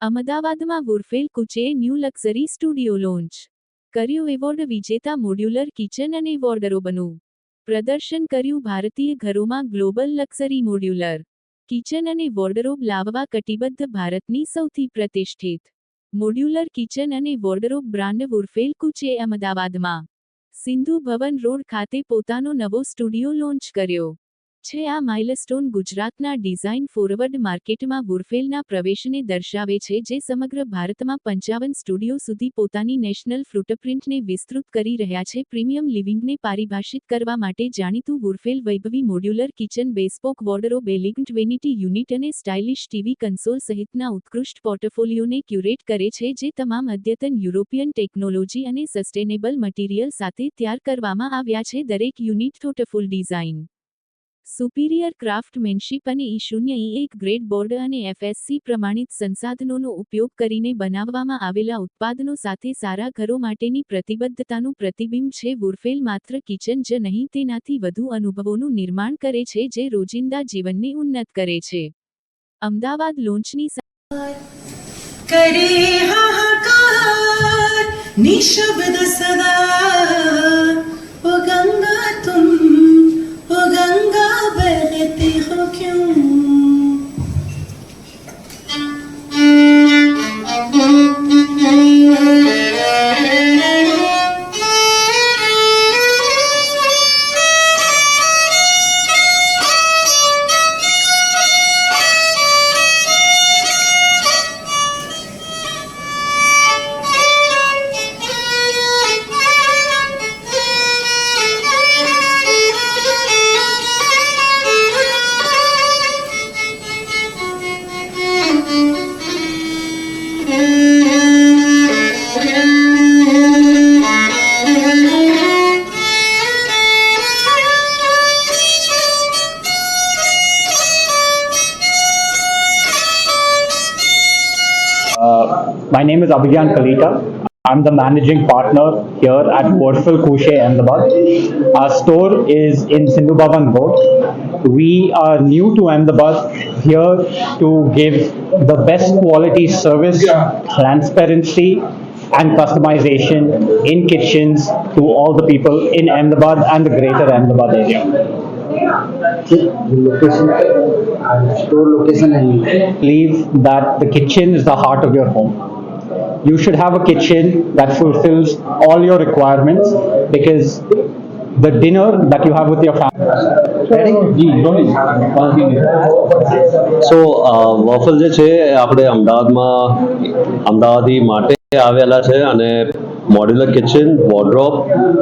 અમદાવાદમાં વુરફેલ કુચેએ new luxury studio launch કર્યું. Award વિજેતા મોડ્યુલર કિચન અને વોર્ડરોબનું પ્રદર્શન કર્યું. ભારતીય ઘરોમાં ગ્લોબલ લક્ઝરી મોડ્યુલર કિચન અને વોર્ડરોબ લાવવા કટિબદ્ધ ભારતની સૌથી પ્રતિષ્ઠિત મોડ્યુલર કિચન અને વોર્ડરોબ બ્રાન્ડ વુરફેલ કુચેએ અમદાવાદમાં સિંધુ ભવન રોડ ખાતે પોતાનો નવો સ્ટુડિયો લોન્ચ કર્યો છે. આ માઇલસ્ટોન ગુજરાતના ડિઝાઇન ફોરવર્ડ માર્કેટમાં વુરફેલના પ્રવેશને દર્શાવે છે, જે સમગ્ર ભારતમાં 55 સ્ટુડિયો સુધી પોતાની નેશનલ ફૂટપ્રિન્ટને વિસ્તૃત કરી રહ્યા છે. પ્રીમિયમ લિવિંગને પારિભાષિત કરવા માટે જાણીતું વુરફેલ વૈભવી modular kitchen, bespoke wardrobe, elegant vanity unit અને સ્ટાઇલિશ ટીવી કન્સોલ સહિતના ઉત્કૃષ્ટ પોર્ટફોલિયોને ક્યુરેટ કરે છે, જે તમામ અદ્યતન યુરોપિયન ટેકનોલોજી અને સસ્ટેનેબલ મટીરીયલ સાથે તૈયાર કરવામાં આવ્યા છે. દરેક યુનિટ થોટફુલ ડિઝાઇન, સુપીરિયર ક્રાફ્ટમેનશિપ અને E0E1 ગ્રેડ બોર્ડ અને FSC પ્રમાણિત સંસાધનોનો ઉપયોગ કરીને બનાવવામાં આવેલા ઉત્પાદનો સાથે સારા ઘરો માટેની પ્રતિબદ્ધતાનું પ્રતિબિંબ છે. વુરફેલ માત્ર કિચન જ નહીં, તેનાથી વધુ અનુભવોનું નિર્માણ કરે છે, જે રોજિંદા જીવનને ઉન્નત કરે છે. અમદાવાદ લોન્ચની करे हाहाकार निशब्द सदा, ओ गंगा तुम, ओ गंगा बहती हो क्यों. My name is Abhigyan Kalita. I'm the managing partner here at Wadful Kushe, Ahmedabad. Our store is in Sindhu Bhavan Road. We are new to Ahmedabad, here to give the best quality service, transparency and customization in kitchens to all the people in Ahmedabad and the greater Ahmedabad area. Location and store location and Believe that the kitchen is the heart of your home. You should have a kitchen that fulfills all your requirements, because the dinner that you have with your family. So waffle જે છે એ આપણે અમદાવાદી માટે આવેલા છે, અને modular kitchen, wardrobe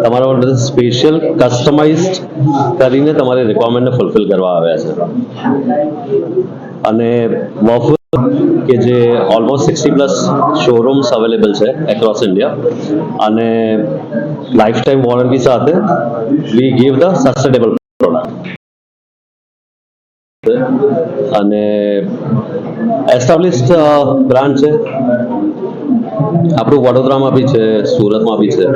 તમારા માટે special customised કરીને તમારી રિક્વાયરમેન્ટને ફૂલફિલ કરવા આવ્યા છે. અને વોફલ કે જે ઓલમોસ્ટ 60+ શોરૂમ્સ અવેલેબલ છે એક્રોસ ઇન્ડિયા, અને લાઈફ ટાઈમ વોરંટી સાથે we give the sustainable product. અને એસ્ટાબ્લિશ્ડ બ્રાન્ડ છે આપણું, વડોદરામાં બી છે, સુરતમાં બી છે.